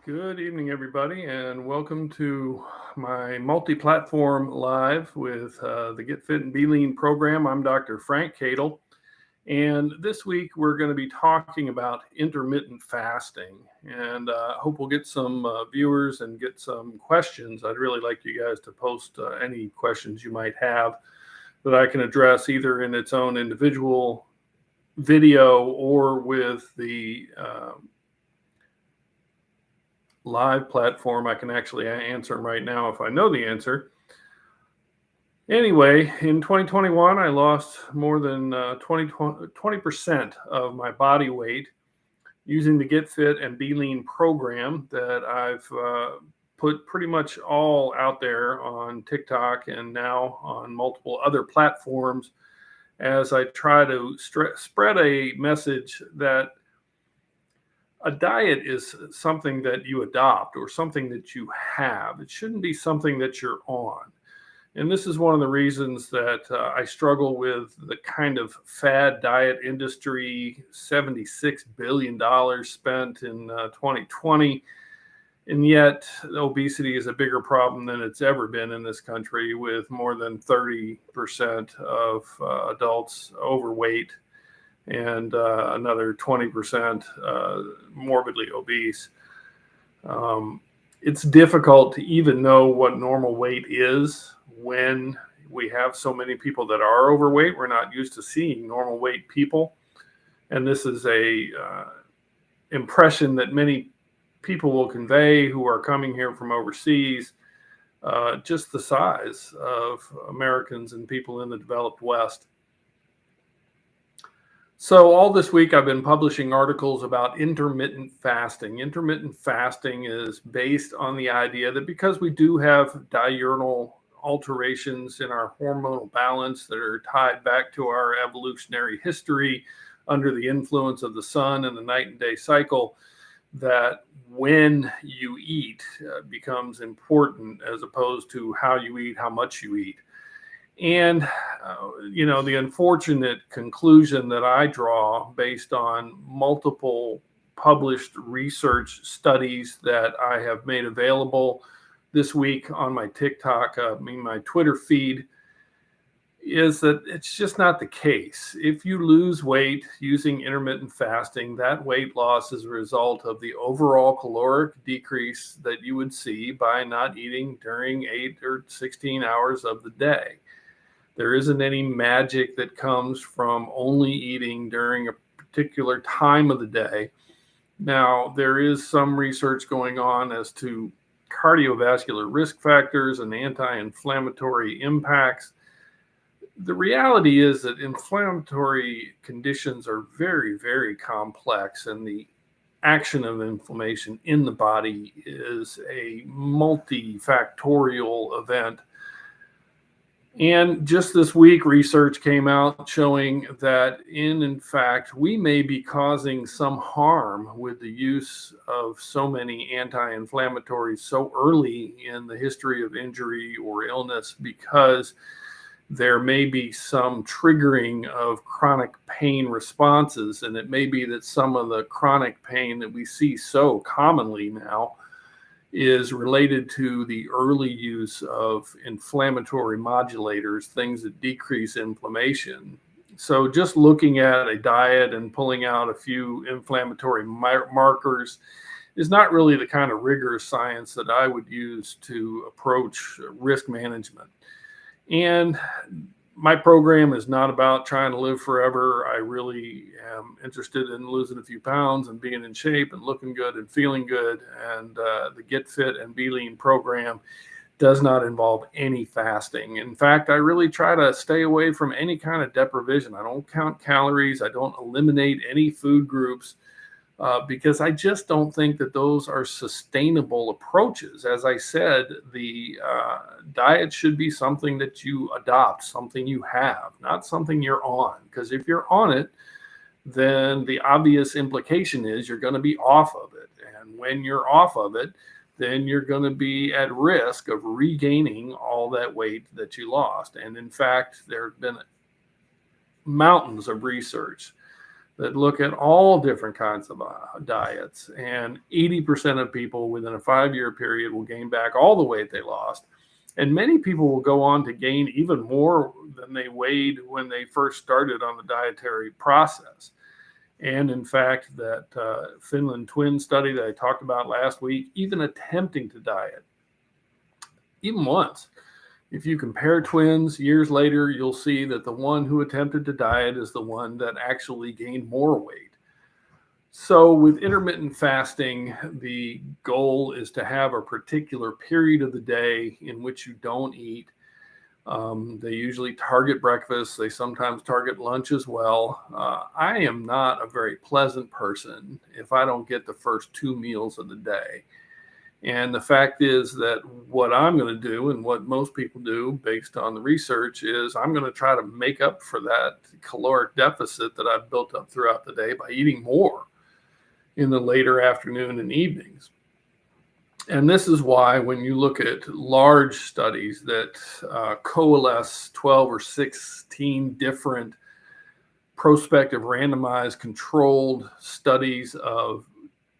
Good evening, everybody, and welcome to my multi-platform live with the Get Fit and Be Lean program. I'm Dr. Frank Cadle, and this week we're going to be talking about intermittent fasting, and hope we'll get some viewers and get some questions. I'd really like you guys to post any questions you might have that I can address either in its own individual video or with the live platform. I can actually answer them right now if I know the answer. Anyway, in 2021, I lost more than 20% of my body weight using the Get Fit and Be Lean program that I've put pretty much all out there on TikTok and now on multiple other platforms as I try to spread a message that a diet is something that you adopt or something that you have. It shouldn't be something that you're on. And this is one of the reasons that I struggle with the kind of fad diet industry, $76 billion spent in 2020. And yet obesity is a bigger problem than it's ever been in this country, with more than 30% of adults overweight and another 20% morbidly obese. It's difficult to even know what normal weight is when we have so many people that are overweight. We're not used to seeing normal weight people. And this is a impression that many people will convey who are coming here from overseas, just the size of Americans and people in the developed West. So all this week, I've been publishing articles about intermittent fasting. Intermittent fasting is based on the idea that because we do have diurnal alterations in our hormonal balance that are tied back to our evolutionary history under the influence of the sun and the night and day cycle, that when you eat becomes important as opposed to how you eat, how much you eat. And, the unfortunate conclusion that I draw based on multiple published research studies that I have made available this week on my TikTok, my Twitter feed, is that it's just not the case. If you lose weight using intermittent fasting, that weight loss is a result of the overall caloric decrease that you would see by not eating during 8 or 16 hours of the day. There isn't any magic that comes from only eating during a particular time of the day. Now, there is some research going on as to cardiovascular risk factors and anti-inflammatory impacts. The reality is that inflammatory conditions are very, very complex, and the action of inflammation in the body is a multifactorial event. And just this week, research came out showing that in fact, we may be causing some harm with the use of so many anti-inflammatories so early in the history of injury or illness, because there may be some triggering of chronic pain responses. And it may be that some of the chronic pain that we see so commonly now is related to the early use of inflammatory modulators, things that decrease inflammation. So just looking at a diet and pulling out a few inflammatory markers is not really the kind of rigorous science that I would use to approach risk management. And my program is not about trying to live forever. I really am interested in losing a few pounds and being in shape and looking good and feeling good. And the Get Fit and Be Lean program does not involve any fasting. In fact, I really try to stay away from any kind of deprivation. I don't count calories. I don't eliminate any food groups because I just don't think that those are sustainable approaches. As I said, the diet should be something that you adopt, something you have, not something you're on. Because if you're on it, then the obvious implication is you're going to be off of it. And when you're off of it, then you're going to be at risk of regaining all that weight that you lost. And in fact, there have been mountains of research that look at all different kinds of diets. And 80% of people within a 5-year period will gain back all the weight they lost. And many people will go on to gain even more than they weighed when they first started on the dietary process. And in fact, that Finland twin study that I talked about last week, even attempting to diet, even once, if you compare twins years later, you'll see that the one who attempted to diet is the one that actually gained more weight. So with intermittent fasting, the goal is to have a particular period of the day in which you don't eat. They usually target breakfast. They sometimes target lunch as well. I am not a very pleasant person if I don't get the first 2 meals of the day. And the fact is that what I'm going to do, and what most people do based on the research, is I'm going to try to make up for that caloric deficit that I've built up throughout the day by eating more in the later afternoon and evenings. And this is why when you look at large studies that coalesce 12 or 16 different prospective randomized controlled studies of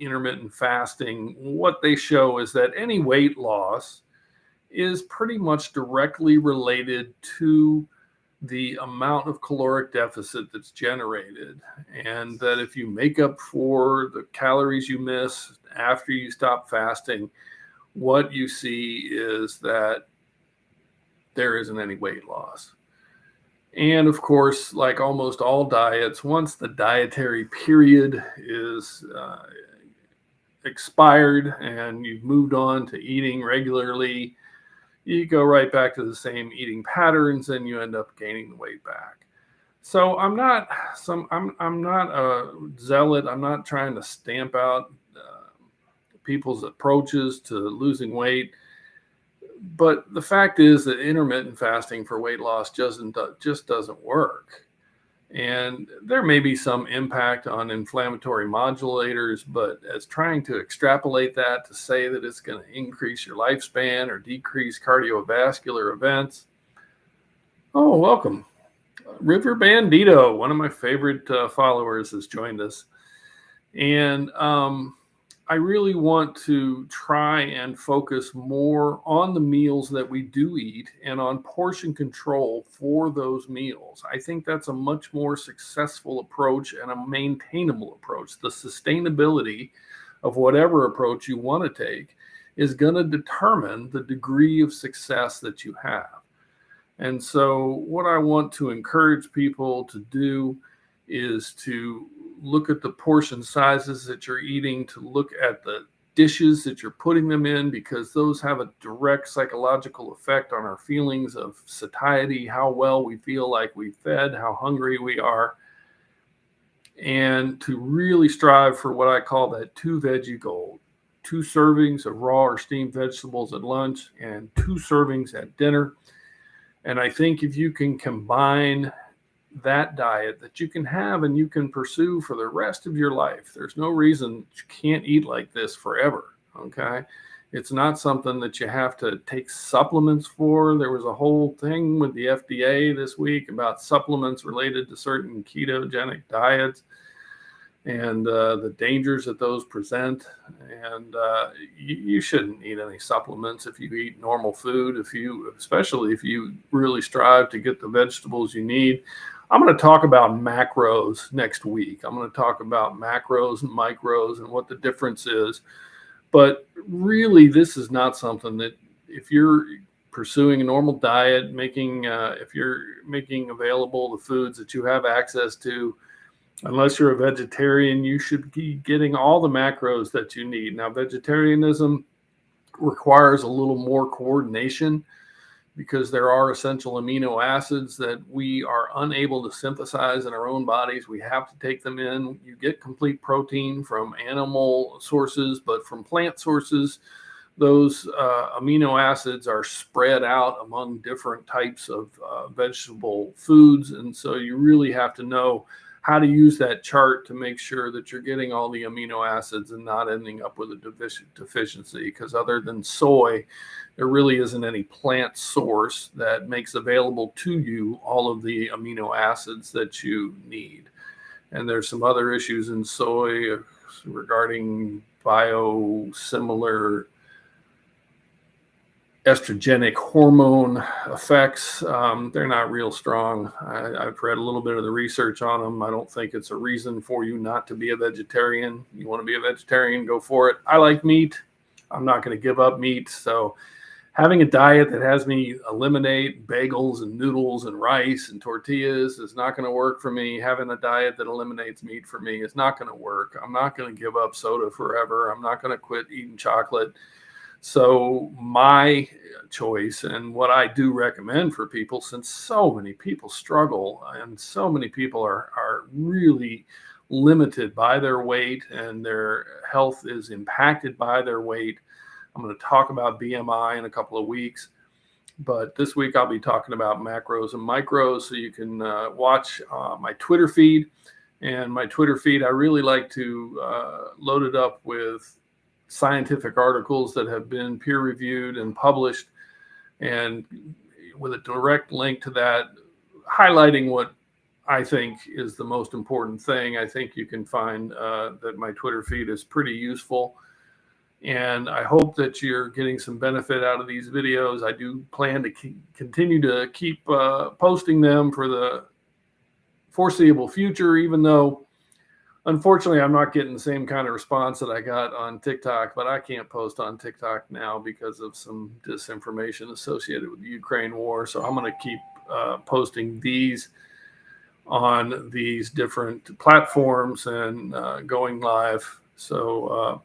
intermittent fasting, what they show is that any weight loss is pretty much directly related to the amount of caloric deficit that's generated. And that if you make up for the calories you miss after you stop fasting, what you see is that there isn't any weight loss. And of course, like almost all diets, once the dietary period is expired and you've moved on to eating regularly, you go right back to the same eating patterns and you end up gaining the weight back. So I'm not a zealot. I'm not trying to stamp out people's approaches to losing weight. But the fact is that intermittent fasting for weight loss just doesn't work. And there may be some impact on inflammatory modulators, but as trying to extrapolate that to say that it's going to increase your lifespan or decrease cardiovascular events. Oh, welcome. River Bandito, one of my favorite followers, has joined us. And I really want to try and focus more on the meals that we do eat and on portion control for those meals. I think that's a much more successful approach and a maintainable approach. The sustainability of whatever approach you want to take is going to determine the degree of success that you have. And so what I want to encourage people to do is to look at the portion sizes that you're eating, to look at the dishes that you're putting them in, because those have a direct psychological effect on our feelings of satiety, how well we feel like we fed, how hungry we are, and to really strive for what I call that 2 veggie goal: 2 servings of raw or steamed vegetables at lunch and 2 servings at dinner. And I think if you can combine that diet, that you can have and you can pursue for the rest of your life, there's no reason you can't eat like this forever. Okay. It's not something that you have to take supplements for. There was a whole thing with the FDA this week about supplements related to certain ketogenic diets and the dangers that those present. And you shouldn't need any supplements if you eat normal food, especially if you really strive to get the vegetables you need. I'm going to talk about macros next week. I'm going to talk about macros and micros and what the difference is. But really, this is not something that, if you're pursuing a normal diet, if you're making available the foods that you have access to, unless you're a vegetarian, you should be getting all the macros that you need. Now, vegetarianism requires a little more coordination, because there are essential amino acids that we are unable to synthesize in our own bodies. We have to take them in. You get complete protein from animal sources, but from plant sources, those amino acids are spread out among different types of vegetable foods. And so you really have to know how to use that chart to make sure that you're getting all the amino acids and not ending up with a deficiency, because other than soy, there really isn't any plant source that makes available to you all of the amino acids that you need. And there's some other issues in soy regarding biosimilar estrogenic hormone effects. They're not real strong. I've read a little bit of the research on them. I don't think it's a reason for you not to be a vegetarian. You want to be a vegetarian, go for it. I like meat. I'm not going to give up meat. So having a diet that has me eliminate bagels and noodles and rice and tortillas is not going to work for me. Having a diet that eliminates meat for me is not going to work. I'm not going to give up soda forever. I'm not going to quit eating chocolate. So my choice, and what I do recommend for people, since so many people struggle and so many people are really limited by their weight and their health is impacted by their weight. I'm going to talk about BMI in a couple of weeks, but this week I'll be talking about macros and micros. So you can watch my Twitter feed. And my Twitter feed, I really like to load it up with scientific articles that have been peer reviewed and published, and with a direct link to that, highlighting what I think is the most important thing. I think you can find that my Twitter feed is pretty useful, and I hope that you're getting some benefit out of these videos. I do plan to continue to keep posting them for the foreseeable future, even though unfortunately, I'm not getting the same kind of response that I got on TikTok, but I can't post on TikTok now because of some disinformation associated with the Ukraine war. So I'm going to keep posting these on these different platforms and going live. So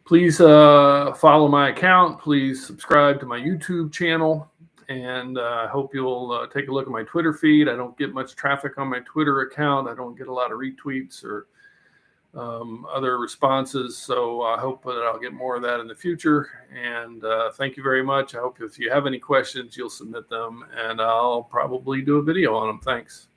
please follow my account. Please subscribe to my YouTube channel. And I hope you'll take a look at my Twitter feed. I don't get much traffic on my Twitter account. I don't get a lot of retweets or other responses. So I hope that I'll get more of that in the future. And thank you very much. I hope if you have any questions, you'll submit them, and I'll probably do a video on them. Thanks.